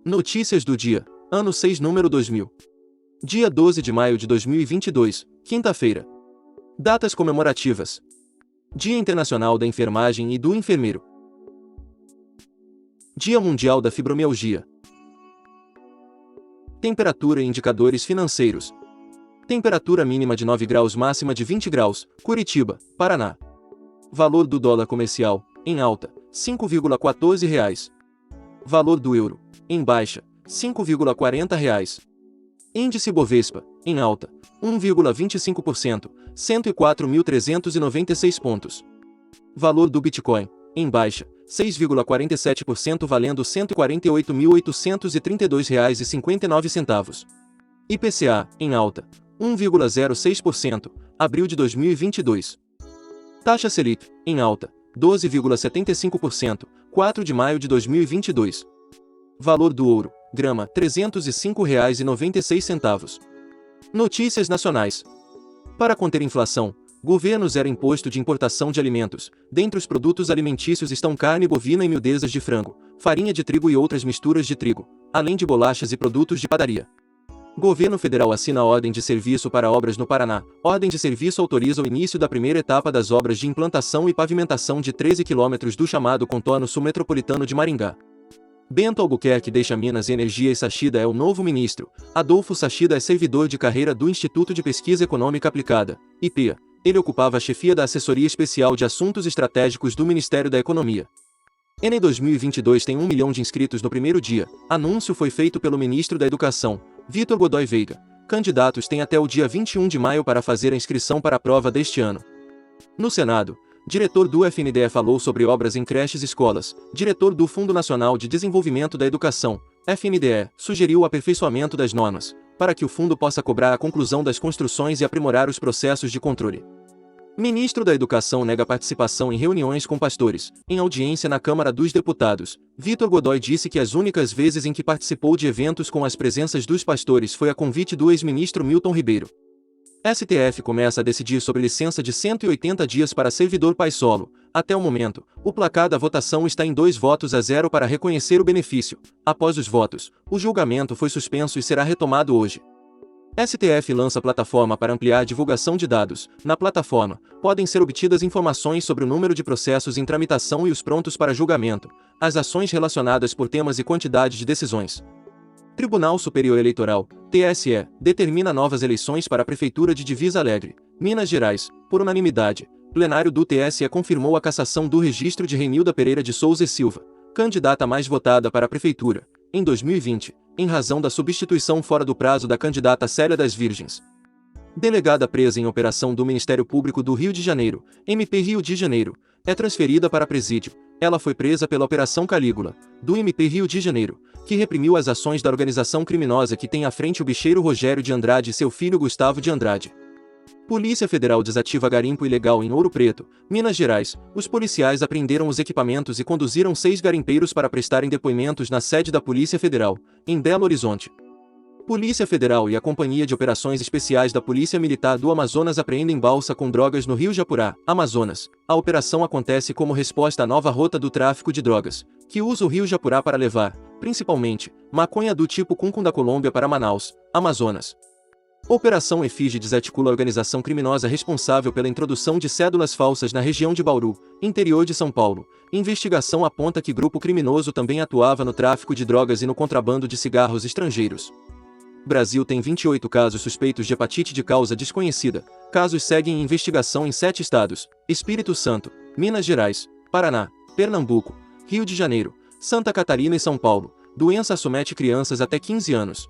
Notícias do dia, ano 6, número 2000. Dia 12 de maio de 2022, quinta-feira. Datas comemorativas. Dia Internacional da Enfermagem e do Enfermeiro. Dia Mundial da Fibromialgia. Temperatura e indicadores financeiros. Temperatura mínima de 9 graus, máxima de 20 graus, Curitiba, Paraná. Valor do dólar comercial, em alta, R$ 5,14. Valor do euro, em baixa, R$ 5,40. Índice Bovespa, em alta, 1,25%, 104.396 pontos. Valor do Bitcoin, em baixa, 6,47%, valendo R$ 148.832,59. IPCA, em alta, 1,06%, abril de 2022. Taxa Selic, em alta, 12,75%, 4 de maio de 2022. Valor do ouro, grama, R$ 305,96. Notícias nacionais. Para conter inflação, governo zera imposto de importação de alimentos. Dentre os produtos alimentícios estão carne bovina e miudezas de frango, farinha de trigo e outras misturas de trigo, além de bolachas e produtos de padaria. Governo federal assina a ordem de serviço para obras no Paraná. Ordem de serviço autoriza o início da primeira etapa das obras de implantação e pavimentação de 13 quilômetros do chamado contorno sul metropolitano de Maringá. Bento Albuquerque deixa Minas e Energia e Sachida é o novo ministro. Adolfo Sachida é servidor de carreira do Instituto de Pesquisa Econômica Aplicada, IPEA. Ele ocupava a chefia da Assessoria Especial de Assuntos Estratégicos do Ministério da Economia. Enem 2022 tem 1 milhão de inscritos no primeiro dia. Anúncio foi feito pelo ministro da Educação, Vitor Godoy Veiga. Candidatos têm até o dia 21 de maio para fazer a inscrição para a prova deste ano. No Senado, diretor do FNDE falou sobre obras em creches e escolas. Diretor do Fundo Nacional de Desenvolvimento da Educação, FNDE, sugeriu o aperfeiçoamento das normas, para que o fundo possa cobrar a conclusão das construções e aprimorar os processos de controle. Ministro da Educação nega participação em reuniões com pastores. Em audiência na Câmara dos Deputados, Vitor Godoy disse que as únicas vezes em que participou de eventos com as presenças dos pastores foi a convite do ex-ministro Milton Ribeiro. STF começa a decidir sobre licença de 180 dias para servidor pai solo. Até o momento, o placar da votação está em 2-0 para reconhecer o benefício. Após os votos, o julgamento foi suspenso e será retomado hoje. STF lança plataforma para ampliar divulgação de dados. Na plataforma, podem ser obtidas informações sobre o número de processos em tramitação e os prontos para julgamento, as ações relacionadas por temas e quantidade de decisões. Tribunal Superior Eleitoral, TSE, determina novas eleições para a Prefeitura de Divisa Alegre, Minas Gerais, por unanimidade. Plenário do TSE confirmou a cassação do registro de Reinilda Pereira de Souza e Silva, candidata mais votada para a Prefeitura, em 2020, em razão da substituição fora do prazo da candidata Célia das Virgens. Delegada presa em operação do Ministério Público do Rio de Janeiro, MP Rio de Janeiro, é transferida para presídio. Ela foi presa pela Operação Calígula, do MP Rio de Janeiro, que reprimiu as ações da organização criminosa que tem à frente o bicheiro Rogério de Andrade e seu filho Gustavo de Andrade. Polícia Federal desativa garimpo ilegal em Ouro Preto, Minas Gerais. Os policiais apreenderam os equipamentos e conduziram 6 garimpeiros para prestarem depoimentos na sede da Polícia Federal, em Belo Horizonte. Polícia Federal e a Companhia de Operações Especiais da Polícia Militar do Amazonas apreendem balsa com drogas no Rio Japurá, Amazonas. A operação acontece como resposta à nova rota do tráfico de drogas, que usa o Rio Japurá para levar, principalmente, maconha do tipo Cuncum da Colômbia para Manaus, Amazonas. Operação Efígie desarticula a organização criminosa responsável pela introdução de cédulas falsas na região de Bauru, interior de São Paulo. Investigação aponta que grupo criminoso também atuava no tráfico de drogas e no contrabando de cigarros estrangeiros. Brasil tem 28 casos suspeitos de hepatite de causa desconhecida. Casos seguem em investigação em 7 estados: Espírito Santo, Minas Gerais, Paraná, Pernambuco, Rio de Janeiro, Santa Catarina e São Paulo. Doença acomete crianças até 15 anos.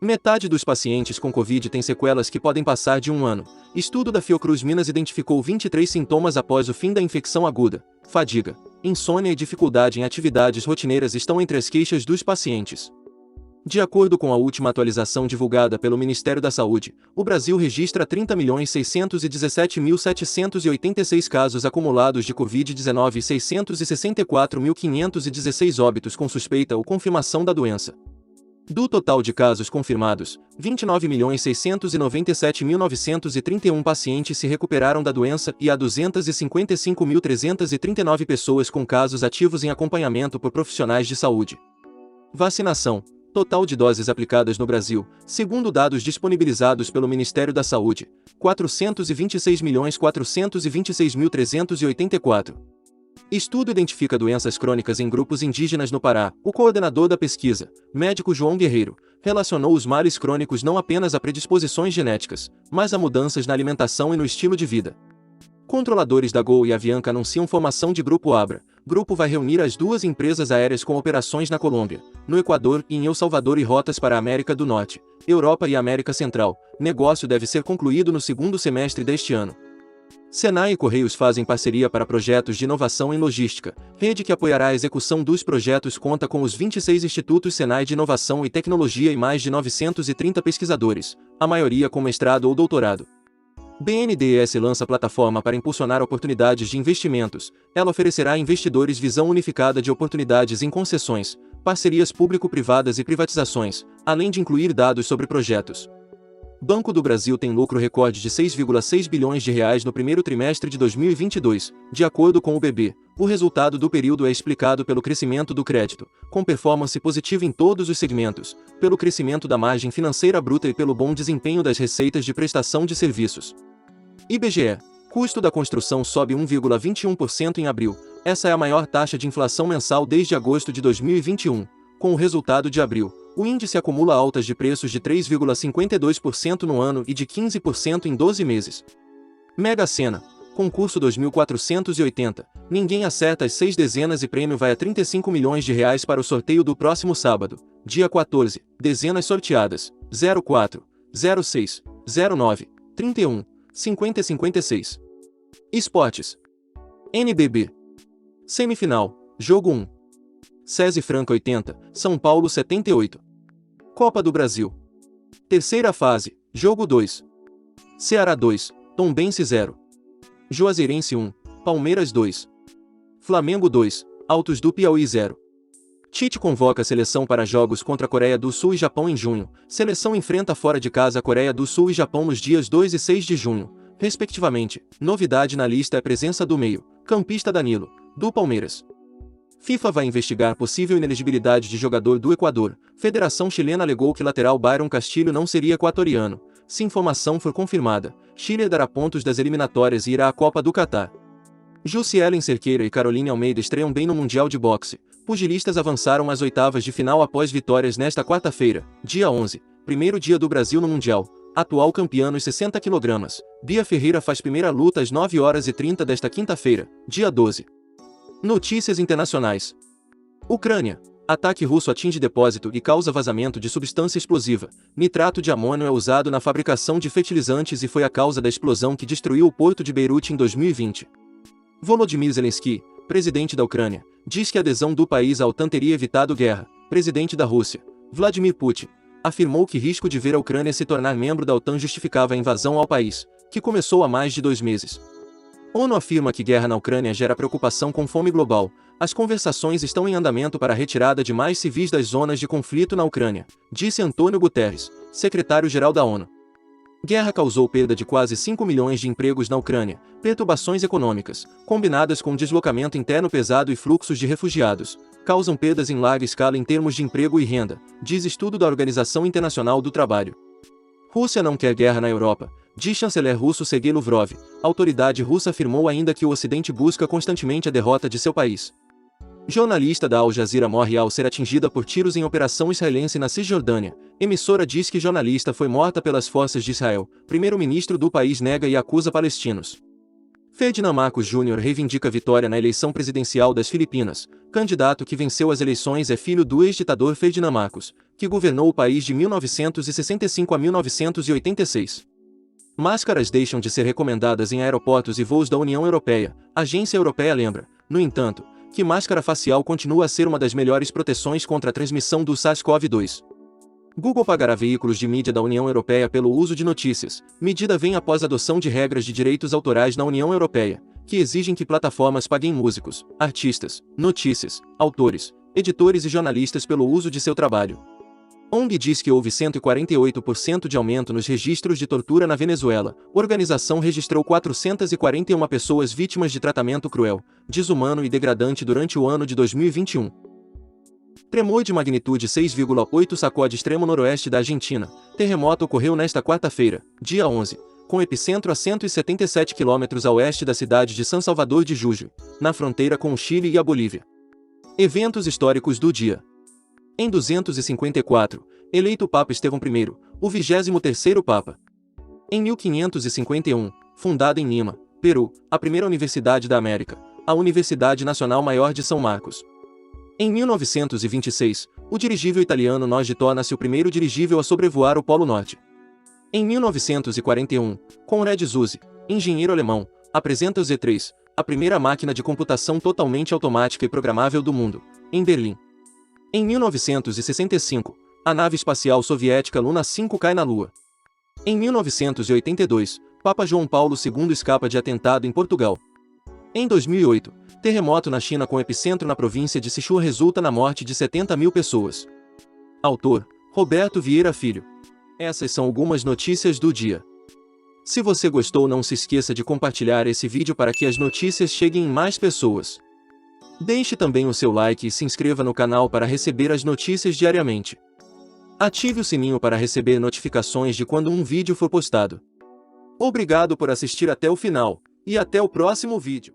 Metade dos pacientes com Covid tem sequelas que podem passar de 1 ano. Estudo da Fiocruz Minas identificou 23 sintomas após o fim da infecção aguda. Fadiga, insônia e dificuldade em atividades rotineiras estão entre as queixas dos pacientes. De acordo com a última atualização divulgada pelo Ministério da Saúde, o Brasil registra 30.617.786 casos acumulados de Covid-19 e 664.516 óbitos com suspeita ou confirmação da doença. Do total de casos confirmados, 29.697.931 pacientes se recuperaram da doença e há 255.339 pessoas com casos ativos em acompanhamento por profissionais de saúde. Vacinação. Total de doses aplicadas no Brasil, segundo dados disponibilizados pelo Ministério da Saúde, 426.426.384. Estudo identifica doenças crônicas em grupos indígenas no Pará. O coordenador da pesquisa, médico João Guerreiro, relacionou os males crônicos não apenas a predisposições genéticas, mas a mudanças na alimentação e no estilo de vida. Controladores da Gol e Avianca anunciam formação de Grupo Abra. Grupo vai reunir as duas empresas aéreas com operações na Colômbia, no Equador e em El Salvador e rotas para a América do Norte, Europa e América Central. Negócio deve ser concluído no segundo semestre deste ano. Senai e Correios fazem parceria para projetos de inovação em logística. Rede que apoiará a execução dos projetos conta com os 26 institutos Senai de Inovação e Tecnologia e mais de 930 pesquisadores, a maioria com mestrado ou doutorado. BNDES lança plataforma para impulsionar oportunidades de investimentos. Ela oferecerá a investidores visão unificada de oportunidades em concessões, parcerias público-privadas e privatizações, além de incluir dados sobre projetos. Banco do Brasil tem lucro recorde de 6,6 bilhões de reais no primeiro trimestre de 2022, de acordo com o BB. O resultado do período é explicado pelo crescimento do crédito, com performance positiva em todos os segmentos, pelo crescimento da margem financeira bruta e pelo bom desempenho das receitas de prestação de serviços. IBGE. Custo da construção sobe 1,21% em abril. Essa é a maior taxa de inflação mensal desde agosto de 2021. Com o resultado de abril, o índice acumula altas de preços de 3,52% no ano e de 15% em 12 meses. Mega Sena. Concurso 2480. Ninguém acerta as 6 dezenas e prêmio vai a 35 milhões de reais para o sorteio do próximo sábado, dia 14. Dezenas sorteadas: 04, 06, 09, 31, 50 e 56. Esportes. NBB. Semifinal. Jogo 1. SESI Franca 80, São Paulo 78. Copa do Brasil. Terceira fase. Jogo 2. Ceará 2, Tombense 0. Juazeirense 1, Palmeiras 2. Flamengo 2, Altos do Piauí 0. Tite convoca a seleção para jogos contra a Coreia do Sul e Japão em junho. Seleção enfrenta fora de casa a Coreia do Sul e Japão nos dias 2 e 6 de junho, respectivamente. Novidade na lista é a presença do meio-campista Danilo, do Palmeiras. FIFA vai investigar possível inelegibilidade de jogador do Equador. Federação chilena alegou que lateral Byron Castilho não seria equatoriano. Se informação for confirmada, Chile dará pontos das eliminatórias e irá à Copa do Catar. Jussielen Cerqueira e Caroline Almeida estreiam bem no Mundial de Boxe. Pugilistas avançaram às oitavas de final após vitórias nesta quarta-feira, dia 11, primeiro dia do Brasil no Mundial. Atual campeã nos 60 kg. Bia Ferreira faz primeira luta às 9h30 desta quinta-feira, dia 12. Notícias internacionais. Ucrânia. Ataque russo atinge depósito e causa vazamento de substância explosiva. Nitrato de amônio é usado na fabricação de fertilizantes e foi a causa da explosão que destruiu o porto de Beirute em 2020. Volodymyr Zelensky, presidente da Ucrânia, diz que a adesão do país à OTAN teria evitado guerra. Presidente da Rússia, Vladimir Putin, afirmou que risco de ver a Ucrânia se tornar membro da OTAN justificava a invasão ao país, que começou há mais de 2 meses. ONU afirma que guerra na Ucrânia gera preocupação com fome global. As conversações estão em andamento para a retirada de mais civis das zonas de conflito na Ucrânia, disse Antônio Guterres, secretário-geral da ONU. Guerra causou perda de quase 5 milhões de empregos na Ucrânia. Perturbações econômicas, combinadas com deslocamento interno pesado e fluxos de refugiados, causam perdas em larga escala em termos de emprego e renda, diz estudo da Organização Internacional do Trabalho. Rússia não quer guerra na Europa, diz chanceler russo Sergei Lavrov. A autoridade russa afirmou ainda que o Ocidente busca constantemente a derrota de seu país. Jornalista da Al Jazeera morre ao ser atingida por tiros em operação israelense na Cisjordânia. Emissora diz que jornalista foi morta pelas forças de Israel. Primeiro-ministro do país nega e acusa palestinos. Ferdinand Marcos Jr. reivindica vitória na eleição presidencial das Filipinas. Candidato que venceu as eleições é filho do ex-ditador Ferdinand Marcos, que governou o país de 1965 a 1986. Máscaras deixam de ser recomendadas em aeroportos e voos da União Europeia. A Agência Europeia lembra, no entanto, que máscara facial continua a ser uma das melhores proteções contra a transmissão do SARS-CoV-2. Google pagará veículos de mídia da União Europeia pelo uso de notícias. Medida vem após a adoção de regras de direitos autorais na União Europeia, que exigem que plataformas paguem músicos, artistas, notícias, autores, editores e jornalistas pelo uso de seu trabalho. ONG diz que houve 148% de aumento nos registros de tortura na Venezuela. Organização registrou 441 pessoas vítimas de tratamento cruel, desumano e degradante durante o ano de 2021. Tremor de magnitude 6,8 sacode extremo noroeste da Argentina. Terremoto ocorreu nesta quarta-feira, dia 11, com epicentro a 177 km a oeste da cidade de San Salvador de Jujuy, na fronteira com o Chile e a Bolívia. Eventos históricos do dia. Em 254, eleito Papa Estevão I, o 23º Papa. Em 1551, fundada em Lima, Peru, a primeira universidade da América, a Universidade Nacional Maior de São Marcos. Em 1926, o dirigível italiano Noggi torna-se o primeiro dirigível a sobrevoar o Polo Norte. Em 1941, Konrad Zuse, engenheiro alemão, apresenta o Z3, a primeira máquina de computação totalmente automática e programável do mundo, em Berlim. Em 1965, a nave espacial soviética Luna 5 cai na Lua. Em 1982, Papa João Paulo II escapa de atentado em Portugal. Em 2008, terremoto na China com epicentro na província de Sichuan resulta na morte de 70.000 pessoas. Autor: Roberto Vieira Filho. Essas são algumas notícias do dia. Se você gostou, não se esqueça de compartilhar esse vídeo para que as notícias cheguem em mais pessoas. Deixe também o seu like e se inscreva no canal para receber as notícias diariamente. Ative o sininho para receber notificações de quando um vídeo for postado. Obrigado por assistir até o final, e até o próximo vídeo.